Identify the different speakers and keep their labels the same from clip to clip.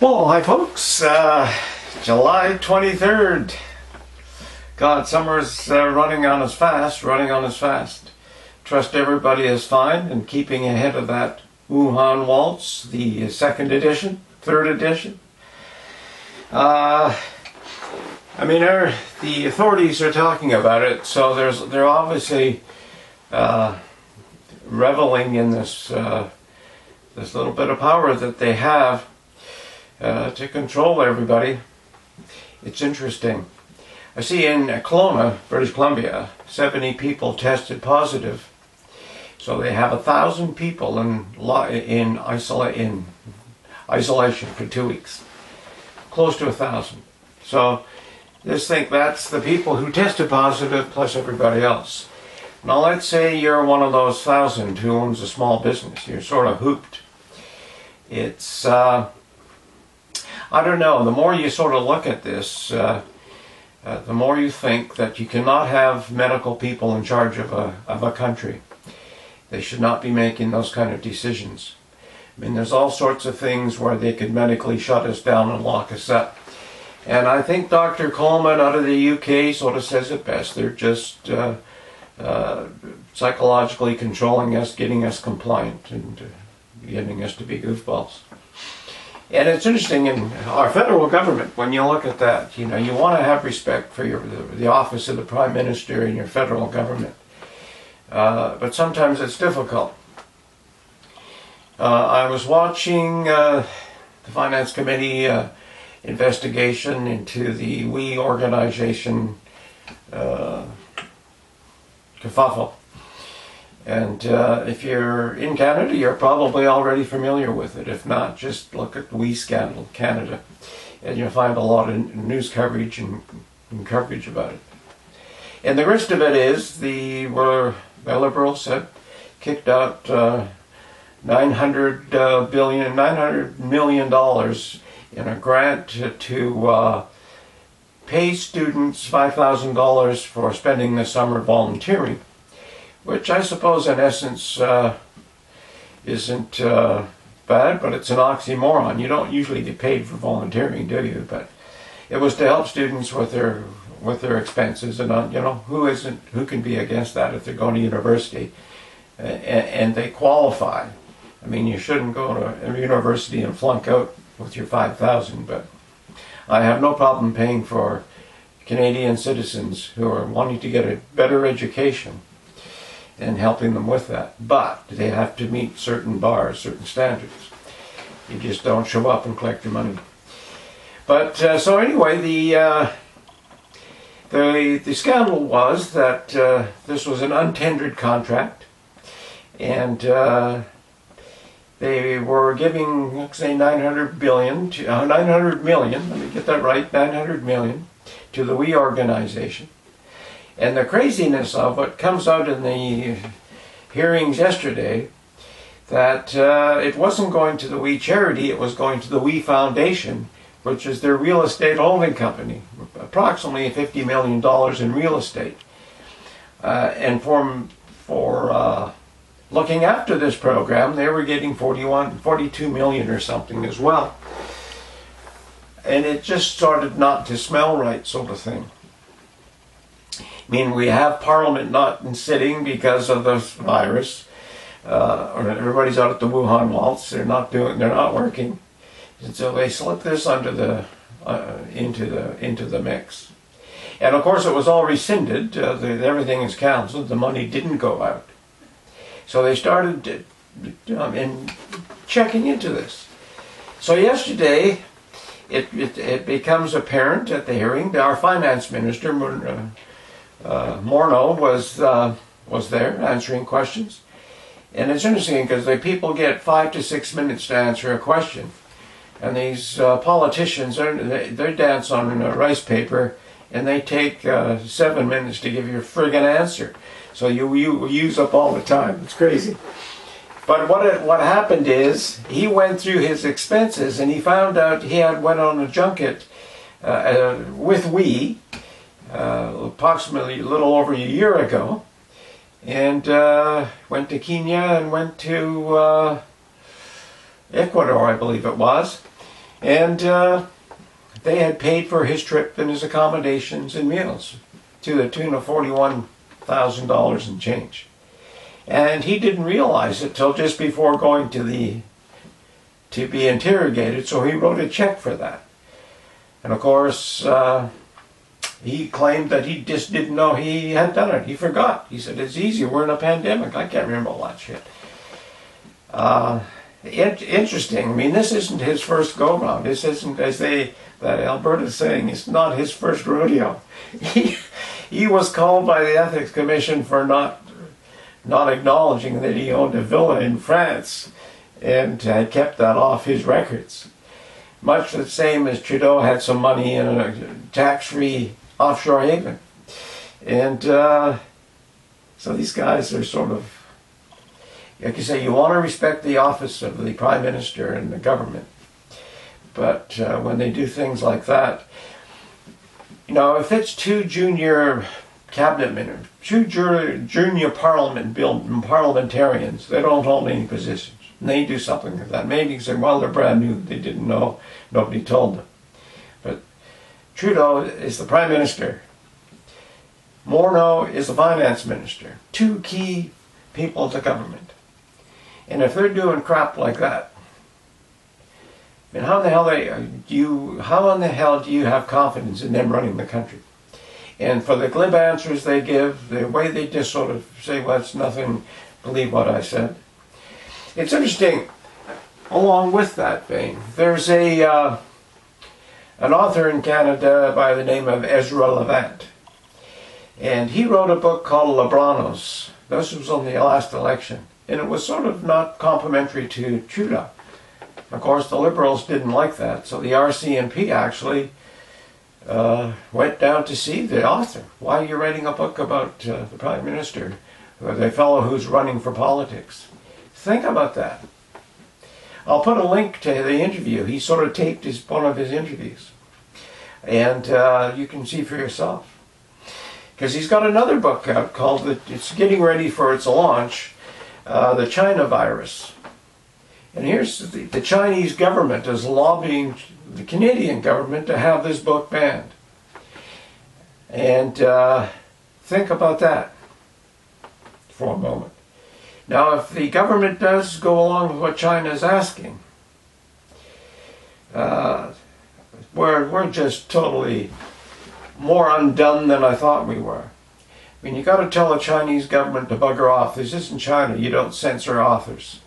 Speaker 1: Well, hi folks, July 23rd. God, summer's running on us fast. Trust everybody is fine and keeping ahead of that Wuhan waltz, the second edition, third edition. The authorities are talking about it, so they're obviously reveling in this little bit of power that they have to control everybody. It's interesting. I see in Kelowna, British Columbia, 70 people tested positive. So they have 1,000 people in isolation for 2 weeks. Close to 1,000. So just think that's the people who tested positive plus everybody else. Now let's say you're one of those 1,000 who owns a small business. You're sort of hooped. It's I don't know, the more you sort of look at this, the more you think that you cannot have medical people in charge of a country. They should not be making those kind of decisions. I mean, there's all sorts of things where they could medically shut us down and lock us up. And I think Dr. Coleman out of the UK sort of says it best. They're just psychologically controlling us, getting us compliant, and getting us to be goofballs. And it's interesting in our federal government, when you look at that, you want to have respect for the office of the Prime Minister in your federal government. But sometimes it's difficult. I was watching the Finance Committee investigation into the We organization kerfuffle. And if you're in Canada, you're probably already familiar with it. If not, just look at the We scandal, Canada, and you'll find a lot of news coverage and coverage about it. And the rest of it is the Liberals have kicked out $900 million in a grant to pay students $5,000 for spending the summer volunteering. Which I suppose in essence isn't bad, but it's an oxymoron. You don't usually get paid for volunteering, do you? But it was to help students with their expenses, and who can be against that if they're going to university and they qualify. I mean, you shouldn't go to a university and flunk out with your $5,000, but I have no problem paying for Canadian citizens who are wanting to get a better education and helping them with that. But they have to meet certain bars, certain standards. You just don't show up and collect your money. But so anyway, the scandal was that this was an untendered contract, and they were giving, let's say, 900 million, let me get that right, 900 million to the We organization. And the craziness of what comes out in the hearings yesterday, that it wasn't going to the We charity, it was going to the We Foundation, which is their real estate holding company, approximately $50 million in real estate. And for looking after this program, they were getting 42 million or something as well. And it just started not to smell right, sort of thing. I mean, we have Parliament not sitting because of this virus. Everybody's out at the Wuhan waltz. They're not working, and so they slipped this into the mix. And of course, it was all rescinded. Everything is cancelled. The money didn't go out. So they started checking into this. So yesterday, it becomes apparent at the hearing that our finance minister, Morneau, was there answering questions. And it's interesting because the people get 5 to 6 minutes to answer a question. And these politicians, they dance on rice paper, and they take 7 minutes to give you a friggin' answer. So you use up all the time. It's crazy. But what happened is, he went through his expenses, and he found out he went on a junket with We, approximately a little over a year ago, and went to Kenya and went to Ecuador, I believe it was, And they had paid for his trip and his accommodations and meals to the tune of $41,000 and change. And he didn't realize it till just before going to be interrogated, so he wrote a check for that. And of course, he claimed that he just didn't know he had done it. He forgot. He said, it's easy, we're in a pandemic. I can't remember all that shit. Interesting. I mean, this isn't his first go-round. This isn't, as that Alberta's saying, it's not his first rodeo. He was called by the Ethics Commission for not acknowledging that he owned a villa in France and had kept that off his records. Much the same as Trudeau had some money in a tax-free offshore haven. And so these guys are sort of, like you say, you want to respect the office of the Prime Minister and the government. But when they do things like that, you know, if it's two junior cabinet ministers, two junior parliamentarians, they don't hold any positions. And they do something like that. Maybe you say, well, they're brand new, they didn't know, nobody told them. But Trudeau is the Prime Minister. Morneau is the Finance Minister. Two key people of the government. And if they're doing crap like that, I mean, how in the hell do you have confidence in them running the country? And for the glib answers they give, the way they just sort of say, well, it's nothing, believe what I said. It's interesting, along with that vein, there's an author in Canada by the name of Ezra Levant. And he wrote a book called Libranos. This was on the last election. And it was sort of not complimentary to Trudeau. Of course, the Liberals didn't like that, so the RCMP actually went down to see the author. Why are you writing a book about the Prime Minister, or the fellow who's running for politics? Think about that. I'll put a link to the interview. He sort of taped one of his interviews. And you can see for yourself. Because he's got another book out called, it's getting ready for its launch, The China Virus. And here's the Chinese government is lobbying the Canadian government to have this book banned. And think about that for a moment. Now, if the government does go along with what China is asking, we're just totally more undone than I thought we were. I mean, you got to tell the Chinese government to bugger off. This isn't China. You don't censor authors.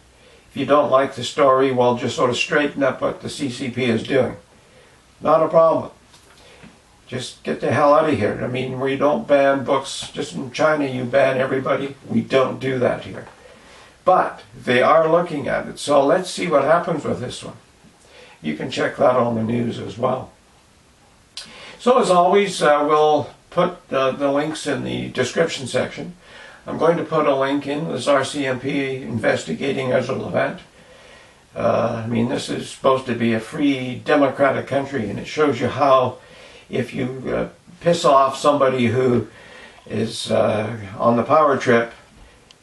Speaker 1: If you don't like the story, well, just sort of straighten up what the CCP is doing. Not a problem. Just get the hell out of here. I mean, we don't ban books. Just in China, you ban everybody. We don't do that here. But they are looking at it. So let's see what happens with this one. You can check that on the news as well. So as always, we'll put the links in the description section. I'm going to put a link in this RCMP investigating Ezra Levant. I mean, this is supposed to be a free, democratic country, and it shows you how, if you piss off somebody who is on the power trip,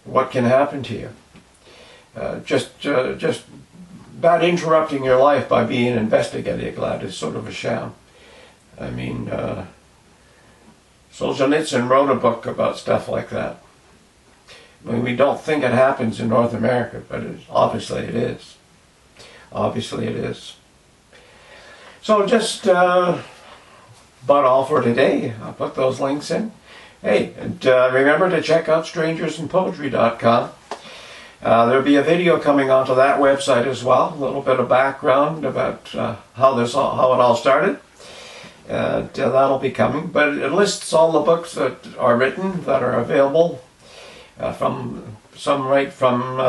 Speaker 1: what can happen to you. Just about interrupting your life by being investigated is sort of a sham. I mean, Solzhenitsyn wrote a book about stuff like that. I mean, we don't think it happens in North America, but obviously it is. Obviously it is. So just about all for today. I'll put those links in. Hey, and remember to check out strangersandpoetry.com. There'll be a video coming onto that website as well. A little bit of background about how it all started. That'll be coming. But it lists all the books that are written, that are available. Some right from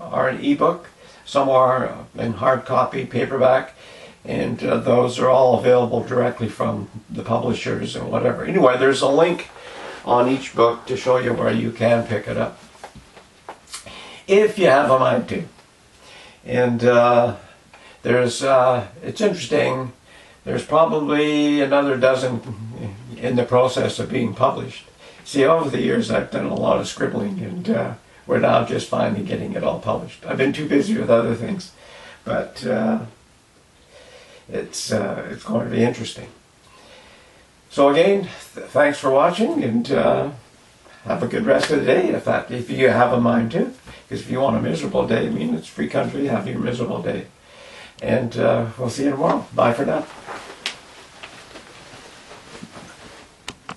Speaker 1: our ebook, some are in hard copy, paperback, and those are all available directly from the publishers and whatever. Anyway, there's a link on each book to show you where you can pick it up, if you have a mind to. And it's interesting, there's probably another dozen in the process of being published. See, over the years I've done a lot of scribbling, and we're now just finally getting it all published. I've been too busy with other things. But it's going to be interesting. So again, thanks for watching, and have a good rest of the day, if you have a mind to. Because if you want a miserable day, I mean, it's a free country, have your miserable day. And we'll see you tomorrow. Bye for now.